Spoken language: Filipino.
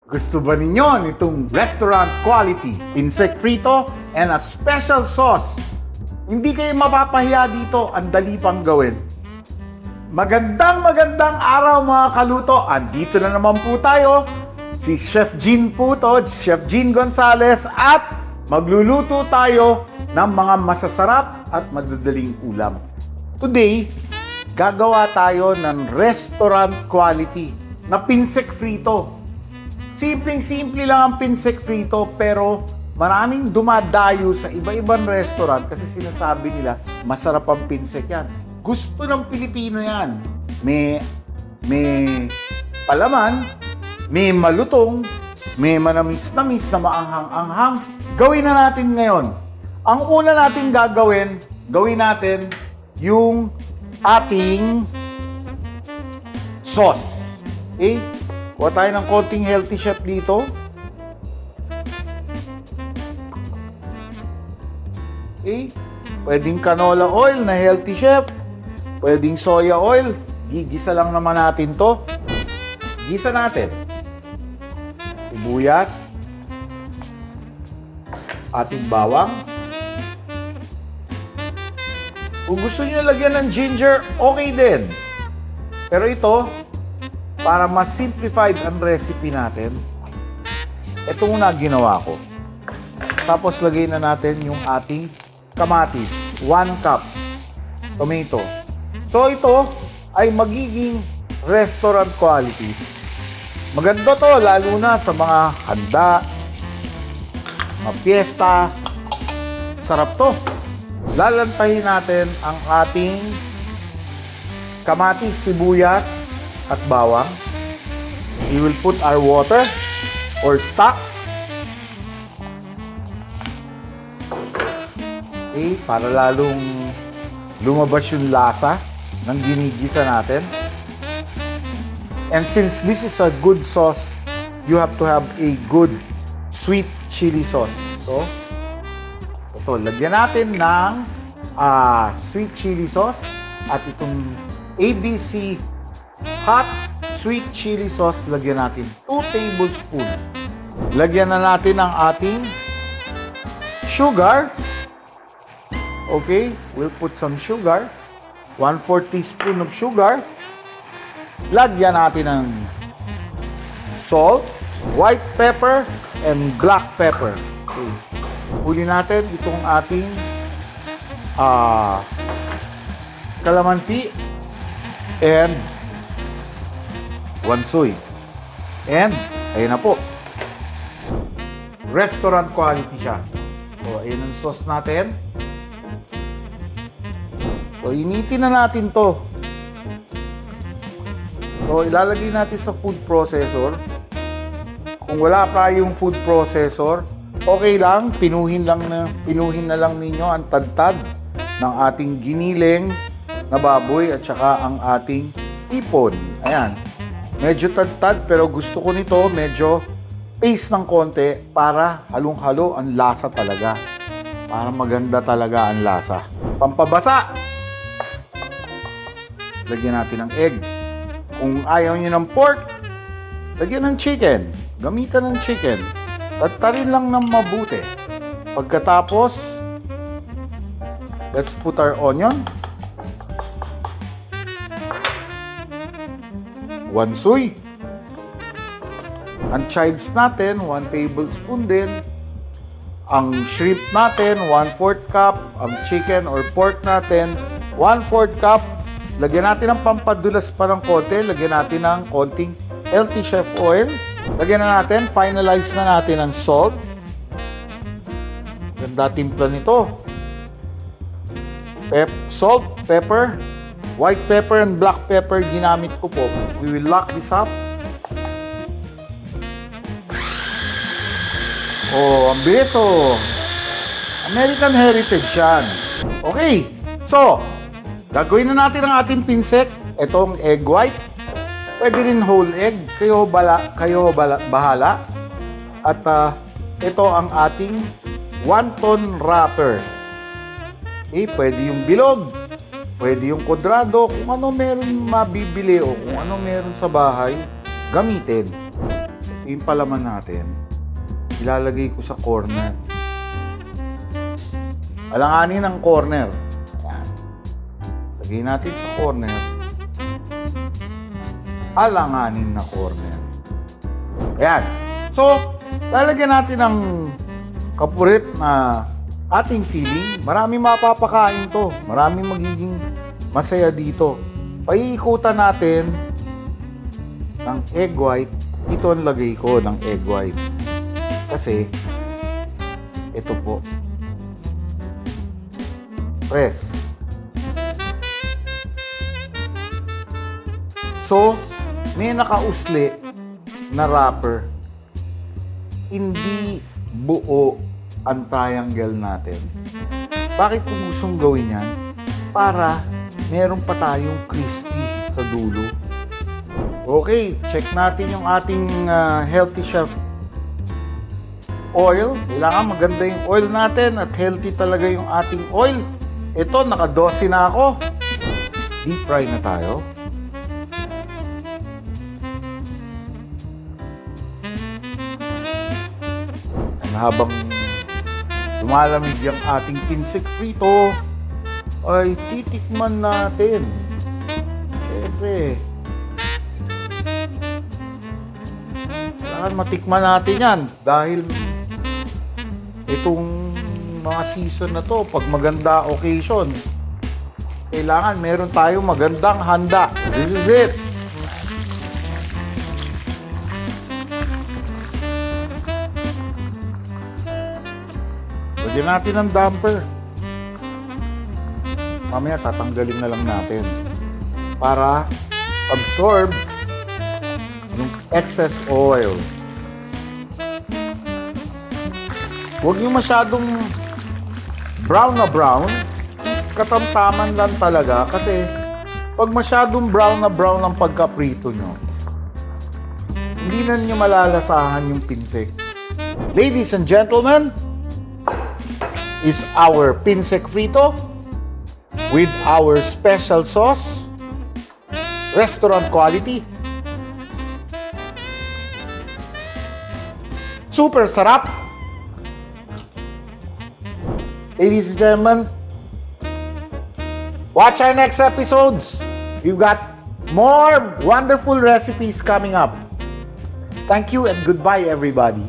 Gusto ba ninyo nitong restaurant quality insect frito and a special sauce? Hindi kayo mapapahiya dito, ang dali pang gawin. Magandang araw mga kaluto. Andito na naman po tayo. Si Chef Jean po to, Chef Jean Gonzalez, at magluluto tayo ng mga masasarap at madadaling ulam. Today, gagawa tayo ng restaurant quality na pinsek frito. Simpleng-simple lang ang pinsek frito, pero maraming dumadayo sa iba-ibang restaurant kasi sinasabi nila masarap ang pinsek yan. Gusto ng Pilipino yan. May palaman, may malutong, may manamis-namis na maanghang-anghang. Gawin na natin ngayon. Ang una natin gawin natin yung ating sauce. Okay? Kuha tayo ng konting healthy chef dito. Okay? Pwedeng canola oil na healthy chef. Pwedeng soya oil. Gigisa lang naman natin to. Gisa natin. Sibuyas. Ating bawang. Kung gusto nyo lagyan ng ginger, okay din. Pero ito, para mas simplified ang recipe natin, ito muna ginawa ko. Tapos lagay na natin yung ating kamatis. 1 cup tomato. So ito ay magiging restaurant quality. Maganda to, lalo na sa mga handa, mga piyesta. Sarap to. Lalantahin natin ang ating kamatis, sibuyas, at bawang. We will put our water or stock. Okay, para lalong lumabas yung lasa ng ginigisa natin. And since this is a good sauce, you have to have a good sweet chili sauce. So, ito, lagyan natin ng sweet chili sauce at itong ABC hot sweet chili sauce, lagyan natin 2 tablespoons. Lagyan na natin ang ating sugar. Okay, we'll put some sugar. 1/4 teaspoon of sugar. Lagyan natin ng salt, white pepper, and black pepper. Okay. Huli natin itong ating kalamansi and wansoy. And, ayun na po. Restaurant quality siya. So, ayun ang sauce natin. So, initin na natin to. So, ilalagay natin sa food processor. Kung wala pa yung food processor, okay lang, pinuhin na lang ninyo ang tadtad ng ating giniling na baboy at saka ang ating ipon. Ayan. Medyo tadtad pero gusto ko nito medyo paste ng konti para halong-halo ang lasa talaga. Para maganda talaga ang lasa. Pampabasa. Lagyan natin ng egg. Kung ayaw nyo ng pork, lagyan ng chicken. Gamitan ng chicken. Tadtarin lang ng mabuti. Pagkatapos, let's put our onion. Wansoy. Ang chives natin, 1 tablespoon din. Ang shrimp natin, 1/4 cup. Ang chicken or pork natin, 1/4 cup. Lagyan natin ng pampadulas pa ng konti. Lagyan natin ng konting healthy chef oil. Lagyan na natin, finalize na natin ang salt. Ganda timpla nito. Salt, pepper, white pepper and black pepper ginamit ko po. We will lock this up. Oh, ang bilis oh. American Heritage yan. Okay, so, gagawin na natin ang ating pinsek. Itong egg white. Pwede rin whole egg. Kayo bahala. At ito ang ating wonton wrapper. Okay, pwede yung bilog. Pwede yung kwadrado. Kung ano meron mabibili o kung ano meron sa bahay, gamitin. yung palaman natin, ilalagay ko sa corner. Alanganin ang corner. Ayan. Lagay natin sa corner. Alanganin na corner. Ayan. So, lalagyan natin ng kapurit na ating feeling. Maraming mapapakain to. Maraming magiging masaya dito. Paiikutan natin ng egg white. Ito ang lagay ko ng egg white. Kasi, ito po. Press. So, may nakausli na wrapper. Hindi buo ang triangle natin. Bakit ko gustong gawin yan? Para meron pa tayong crispy sa dulo. Okay, check natin yung ating Healthy Chef oil. Kailangan maganda yung oil natin at healthy talaga yung ating oil. Ito, naka-12 na ako. Deep fry na tayo. Habang lumalamig yung ating pinsik frito, ay titikman natin. Siyempre, kailangan matikman natin yan dahil itong mga season na to, pag maganda occasion, kailangan meron tayong magandang handa. This is it. Lagyan natin ng damper. Mamaya tatanggalin na lang natin para absorb yung excess oil. Huwag nyo masyadong brown na brown. Katamtaman lang talaga kasi pag masyadong brown na brown ang pagkaprito nyo, hindi na nyo malalasahan yung pinsik. Ladies and gentlemen, is our pinsik frito with our special sauce, restaurant quality. Super sarap. Ladies and gentlemen, watch our next episodes. We've got more wonderful recipes coming up. Thank you and goodbye, everybody.